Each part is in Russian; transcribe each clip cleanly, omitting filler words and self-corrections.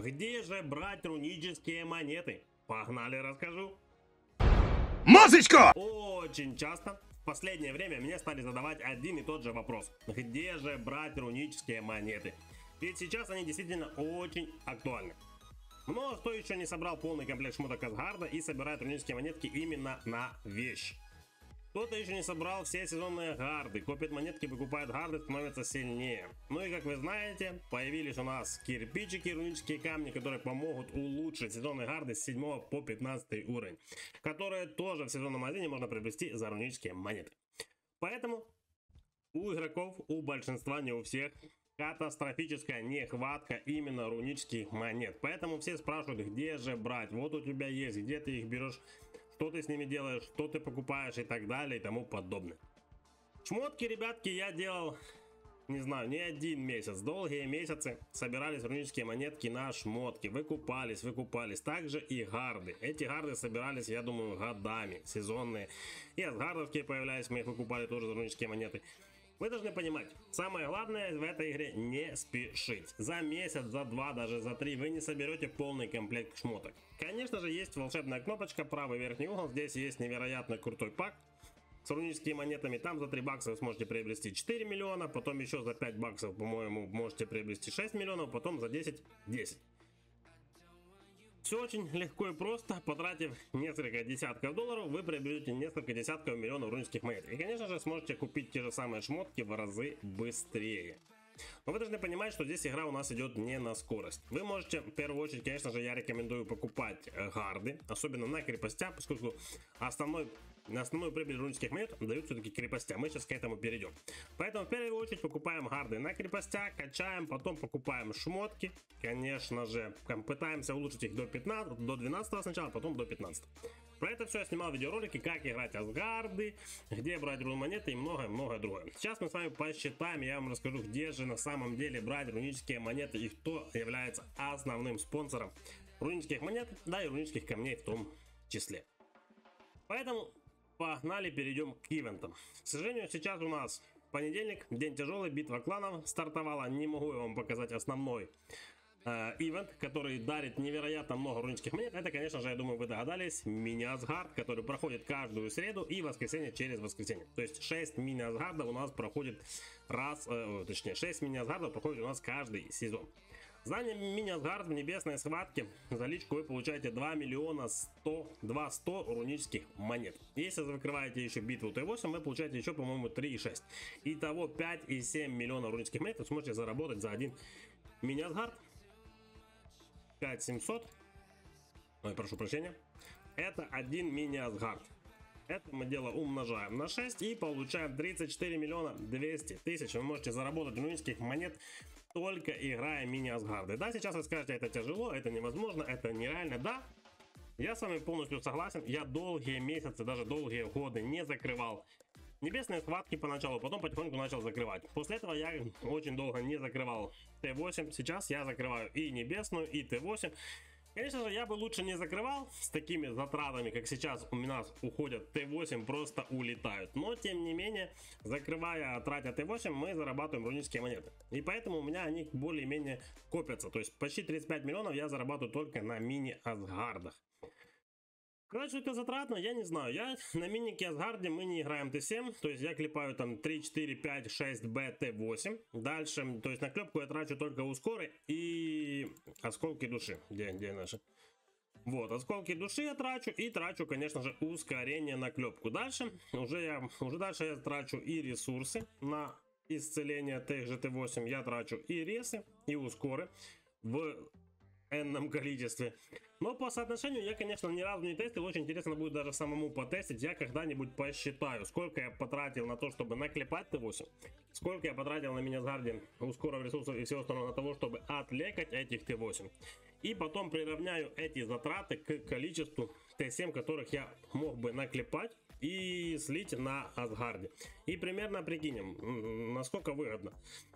где же брать рунические монеты? Погнали, расскажу. Масочка! Очень часто в последнее время мне стали задавать один и тот же вопрос. Где же брать рунические монеты? Ведь сейчас они действительно очень актуальны. Но кто еще не собрал полный комплект шмоток Асгарда и собирает рунические монетки именно на вещь? Кто-то еще не собрал все сезонные гарды, копит монетки, покупает гарды, становится сильнее. Ну и как вы знаете, появились у нас кирпичики, рунические камни, которые помогут улучшить сезонные гарды с 7 по 15 уровень, которые тоже в сезонном магазине можно приобрести за рунические монеты. Поэтому у игроков, у большинства, не у всех, катастрофическая нехватка именно рунических монет. Поэтому все спрашивают, где же брать. Вот у тебя есть, где ты их берешь, что ты с ними делаешь, что ты покупаешь и так далее и тому подобное. Шмотки, ребятки, я делал, не знаю, не один месяц. Долгие месяцы собирались рунические монетки на шмотки. Выкупались. Также и гарды. Эти гарды собирались, я думаю, годами. Сезонные. И асгардовские появлялись, мы их выкупали тоже за рунические монеты. Вы должны понимать, самое главное в этой игре не спешить. За месяц, за два, даже за три вы не соберете полный комплект шмоток. Конечно же, есть волшебная кнопочка, правый верхний угол. Здесь есть невероятно крутой пак с руническими монетами. Там за 3 бакса вы сможете приобрести 4 миллиона, потом еще за 5 баксов, по-моему, можете приобрести 6 миллионов, потом за 10 – 10. Все очень легко и просто. Потратив несколько десятков долларов, вы приобретете несколько десятков миллионов рунических монет. И, конечно же, сможете купить те же самые шмотки в разы быстрее. Но вы должны понимать, что здесь игра у нас идет не на скорость. Вы можете, в первую очередь, конечно же, я рекомендую покупать гарды, особенно на крепостях, поскольку основную прибыль рунических монет дают все-таки крепостя. Мы сейчас к этому перейдем. Поэтому в первую очередь покупаем гарды на крепостях, качаем, потом покупаем шмотки. Конечно же, пытаемся улучшить их до 12 сначала, потом до 15. Про это все я снимал видеоролики, как играть Асгарды, где брать рун монеты и многое-многое другое. Сейчас мы с вами посчитаем, я вам расскажу, где же на самом деле брать рунические монеты и кто является основным спонсором рунических монет, да и рунических камней в том числе. Поэтому погнали, перейдем к ивентам. К сожалению, сейчас у нас понедельник, день тяжелый, битва кланов стартовала. Не могу я вам показать основной ивент, который дарит невероятно много рунических монет. Это, конечно же, я думаю, вы догадались, мини-асгард, который проходит каждую среду и воскресенье через воскресенье. То есть 6 мини-асгардов у нас проходит точнее 6 мини-асгардов проходит у нас каждый сезон. За мини-асгард в небесной схватке за личку вы получаете 2 миллиона 100 рунических монет. Если закрываете еще битву Т8, вы получаете еще, по-моему, 3,6. Итого 5,7 миллионов рунических монет вы сможете заработать за один мини-асгард. 5700. Ой, прошу прощения. Это один мини-асгард. Это мы дело умножаем на 6 и получаем 34 миллиона 200 тысяч. Вы можете заработать рунических монет, только играя мини-асгарды. Да, сейчас вы скажете, это тяжело, это невозможно, это нереально. Да, я с вами полностью согласен. Я долгие месяцы, даже долгие годы не закрывал небесные схватки поначалу, потом потихоньку начал закрывать. После этого я очень долго не закрывал Т8. Сейчас я закрываю и небесную, и Т8. Конечно же, я бы лучше не закрывал с такими затратами, как сейчас у нас уходят Т8, просто улетают. Но, тем не менее, закрывая, тратя Т8, мы зарабатываем рунические монеты. И поэтому у меня они более-менее копятся. То есть почти 35 миллионов я зарабатываю только на мини-асгардах. Сказать, что это затратно, я не знаю. Я на минике Асгарде мы не играем Т7. То есть я клепаю там 3, 4, 5, 6, Б, Т8. Дальше, то есть на клепку я трачу только ускоры и осколки души. Где наши? Вот, осколки души я трачу и трачу, конечно же, ускорение на клепку. Дальше, уже дальше я трачу и ресурсы на исцеление тех же Т8. Я трачу и ресы, и ускоры в энном количестве. Но по соотношению я, конечно, ни разу не тестил. Очень интересно будет даже самому потестить. Я когда-нибудь посчитаю, сколько я потратил на то, чтобы наклепать Т8, сколько я потратил на мини-асгарде ускоров ресурсов и всего остального на того, чтобы отлекать этих Т8. И потом приравняю эти затраты к количеству Т7, которых я мог бы наклепать и слить на Асгарде. И примерно прикинем, насколько выгодно.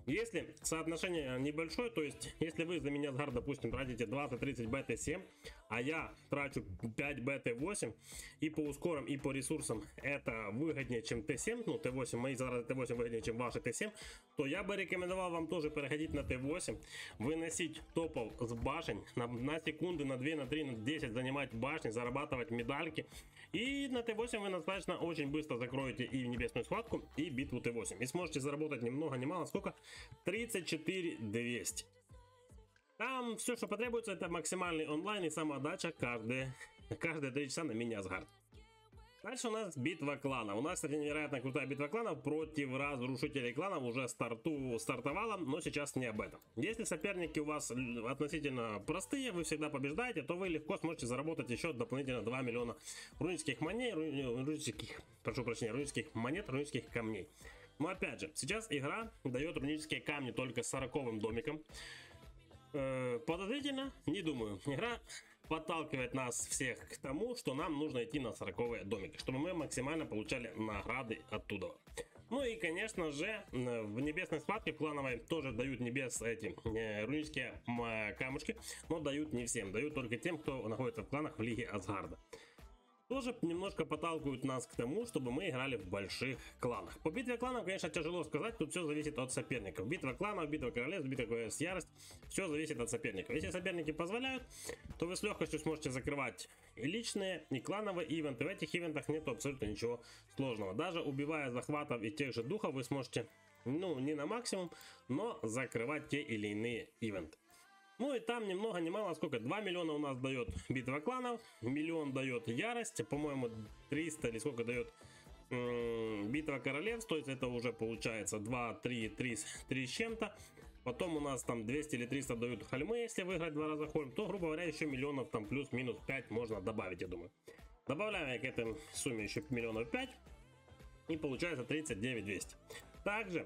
Если соотношение небольшое, то есть если вы за меня, Асгард, допустим, тратите 20-30 БТ7, а я трачу 5 БТ8, и по ускорам, и по ресурсам это выгоднее, чем Т7, ну Т8, мои затраты Т8 выгоднее, чем ваши Т7, то я бы рекомендовал вам тоже переходить на Т8, выносить топов с башен, на секунды, на 2, на 3, на 10 занимать башни, зарабатывать медальки. И на Т8 вы достаточно очень быстро закроете и небесную схватку, и битву Т8. И сможете заработать ни много ни мало, сколько? 34 200. Там все, что потребуется, это максимальный онлайн и самоотдача каждые 3 часа на мини Асгард. Дальше у нас битва кланов. У нас, кстати, невероятно крутая битва кланов против разрушителей кланов уже стартовала, но сейчас не об этом. Если соперники у вас относительно простые, вы всегда побеждаете, то вы легко сможете заработать еще дополнительно 2 миллиона рунических монет, рунических монет, рунических камней. Но опять же, сейчас игра дает рунические камни только с 40-м домиком. Подозрительно? Не думаю. Игра подталкивает нас всех к тому, что нам нужно идти на 40-е домики, чтобы мы максимально получали награды оттуда. Ну и, конечно же, в небесной схватке клановой тоже дают рунические камушки, но дают не всем, дают только тем, кто находится в кланах в Лиге Асгарда. Тоже немножко подталкивают нас к тому, чтобы мы играли в больших кланах. По битве кланов, конечно, тяжело сказать, тут все зависит от соперников. Битва кланов, битва королевств, битва с ярость, все зависит от соперников. Если соперники позволяют, то вы с легкостью сможете закрывать и личные, и клановые ивенты. В этих ивентах нет абсолютно ничего сложного. Даже убивая захватов и тех же духов, вы сможете, ну, не на максимум, но закрывать те или иные ивенты. Ну и там ни много ни мало, сколько, 2 миллиона у нас дает битва кланов, миллион дает ярость, по-моему 300 или сколько дает битва королевств, то есть это уже получается 2, 3 с чем-то. Потом у нас там 200 или 300 дают хольмы, если выиграть 2 раза хольм, то, грубо говоря, еще миллионов там плюс-минус 5 можно добавить, я думаю. Добавляем к этой сумме еще миллионов 5 и получается 39 200. Также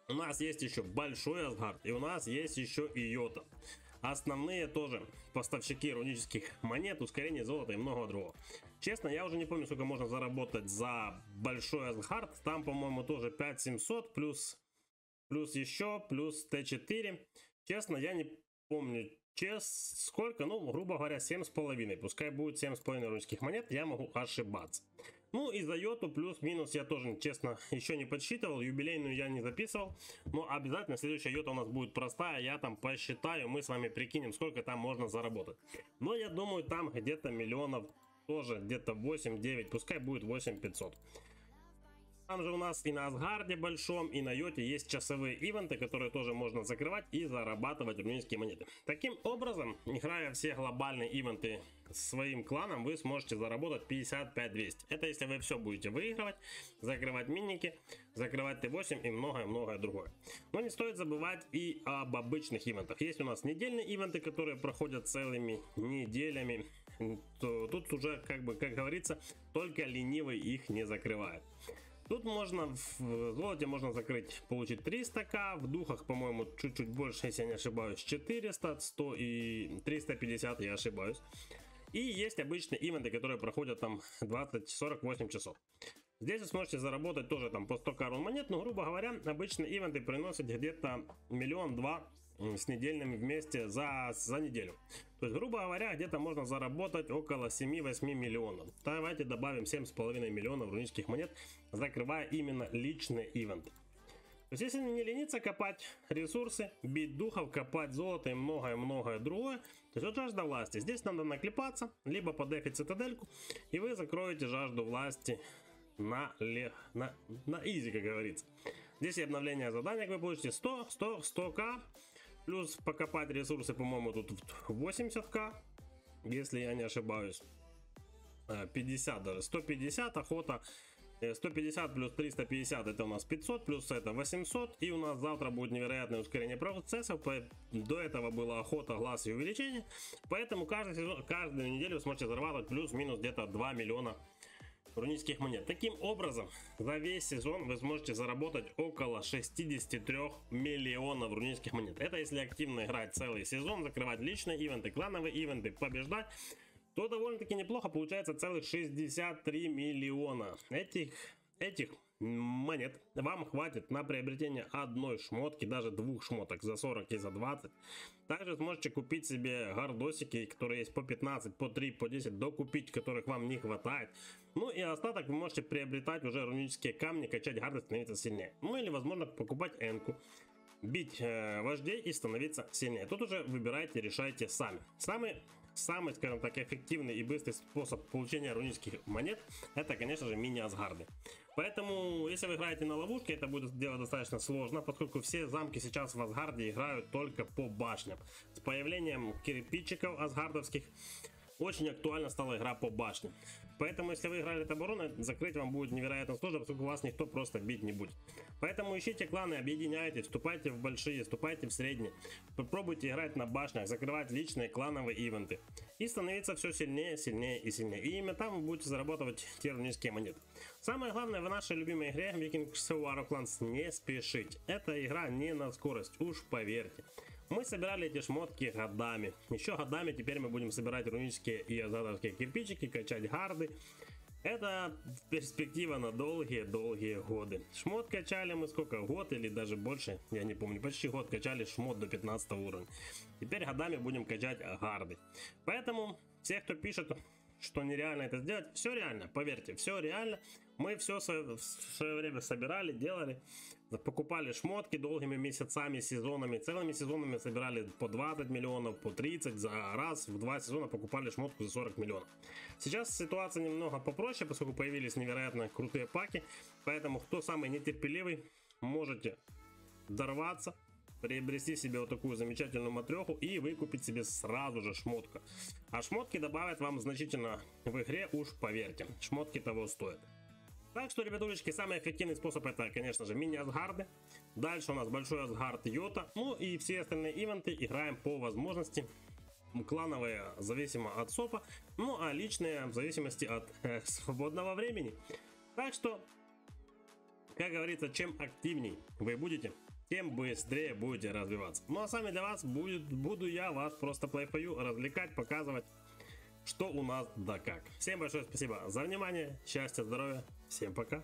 у нас есть еще большой Асгард, и у нас есть еще и Йота. Основные тоже поставщики рунических монет, ускорение золота и много другого. Честно, я уже не помню, сколько можно заработать за большой Асгард. Там, по-моему, тоже 5700 плюс еще, плюс Т4. Честно, я не помню сколько, ну, грубо говоря, 7,5. Пускай будет 7,5 рунических монет, я могу ошибаться. Ну и за Йоту плюс-минус я тоже, честно, еще не подсчитывал. Юбилейную я не записывал. Но обязательно следующая Йота у нас будет простая. Я там посчитаю, мы с вами прикинем, сколько там можно заработать. Но я думаю, там где-то миллионов тоже, где-то 8-9. Пускай будет 8500. Там же у нас и на Асгарде большом, и на Йоте есть часовые ивенты, которые тоже можно закрывать и зарабатывать рунические монеты. Таким образом, играя все глобальные ивенты своим кланом, вы сможете заработать 55 200. Это если вы все будете выигрывать, закрывать миники, закрывать Т8 и многое-многое другое. Но не стоит забывать и об обычных ивентах. Есть у нас недельные ивенты, которые проходят целыми неделями. То тут уже, как говорится, только ленивый их не закрывает. Тут можно в золоте можно закрыть, получить 300к, в духах, по-моему, чуть-чуть больше, если я не ошибаюсь, 400, 100 и 350, я ошибаюсь. И есть обычные ивенты, которые проходят там 20-48 часов. Здесь вы сможете заработать тоже там по 100к рун монет, но, грубо говоря, обычные ивенты приносят где-то 1-2 миллиона с недельными вместе за неделю. То есть, грубо говоря, где-то можно заработать около 7-8 миллионов. Давайте добавим 7,5 миллионов рунических монет, закрывая именно личные ивенты. То есть, если не лениться копать ресурсы, бить духов, копать золото и многое-многое другое, то есть вот жажда власти. Здесь надо наклепаться, либо подефить цитадельку, и вы закроете жажду власти на изи, как говорится. Здесь и обновление задания, как вы получите 100к. Плюс покопать ресурсы, по-моему, тут 80к, если я не ошибаюсь. 50 даже, 150, охота. 150 плюс 350 это у нас 500, плюс это 800. И у нас завтра будет невероятное ускорение процессов. До этого была охота, глаз и увеличение. Поэтому каждую неделю вы сможете зарабатывать плюс-минус где-то 2 миллиона рунических монет. Таким образом, за весь сезон вы сможете заработать около 63 миллионов рунических монет. Это если активно играть целый сезон, закрывать личные ивенты, клановые ивенты, побеждать, то довольно-таки неплохо получается целых 63 миллиона. Этих монет вам хватит на приобретение одной шмотки, даже двух шмоток за 40 и за 20. Также сможете купить себе гардосики, которые есть по 15, по 3, по 10, докупить, которых вам не хватает. Ну и остаток вы можете приобретать уже рунические камни, качать гарды, становиться сильнее. Ну или возможно покупать энку, бить вождей и становиться сильнее. Тут уже выбирайте, решайте сами. Самый, скажем так, эффективный и быстрый способ получения рунических монет — это, конечно же, мини-асгарды. Поэтому, если вы играете на ловушке, это будет делать достаточно сложно, поскольку все замки сейчас в Асгарде играют только по башням. С появлением кирпичиков асгардовских очень актуально стала игра по башням. Поэтому, если вы играли оборону, закрыть вам будет невероятно сложно, поскольку вас никто просто бить не будет. Поэтому ищите кланы, объединяйтесь, вступайте в большие, вступайте в средние. Попробуйте играть на башнях, закрывать личные клановые ивенты. И становиться все сильнее, сильнее и сильнее. И именно там вы будете зарабатывать те рунические монеты. Самое главное в нашей любимой игре Vikings War of Clans — не спешить. Эта игра не на скорость, уж поверьте. Мы собирали эти шмотки годами. Еще годами теперь мы будем собирать рунические и азадовские кирпичики, качать гарды. Это перспектива на долгие-долгие годы. Шмот качали мы сколько? Год или даже больше, я не помню. Почти год качали шмот до 15 уровня. Теперь годами будем качать гарды. Поэтому все, кто пишет, что нереально это сделать, все реально, поверьте, все реально. Мы все в свое время собирали, делали, покупали шмотки долгими месяцами, сезонами, целыми сезонами собирали по 20 миллионов, по 30, за раз в 2 сезона покупали шмотку за 40 миллионов. Сейчас ситуация немного попроще, поскольку появились невероятно крутые паки, поэтому кто самый нетерпеливый, можете дорваться, приобрести себе вот такую замечательную матреху и выкупить себе сразу же шмотку. А шмотки добавят вам значительно в игре, уж поверьте, шмотки того стоят. Так что, ребятулечки, самый эффективный способ — это, конечно же, мини-асгарды. Дальше у нас большой асгард Йота. Ну и все остальные ивенты играем по возможности. Клановые зависимо от СОПа, ну а личные в зависимости от свободного времени. Так что, как говорится, чем активней вы будете, тем быстрее будете развиваться. Ну а сами для вас буду я вас просто плей-фою развлекать, показывать, что у нас да как. Всем большое спасибо за внимание, счастья, здоровья, всем пока.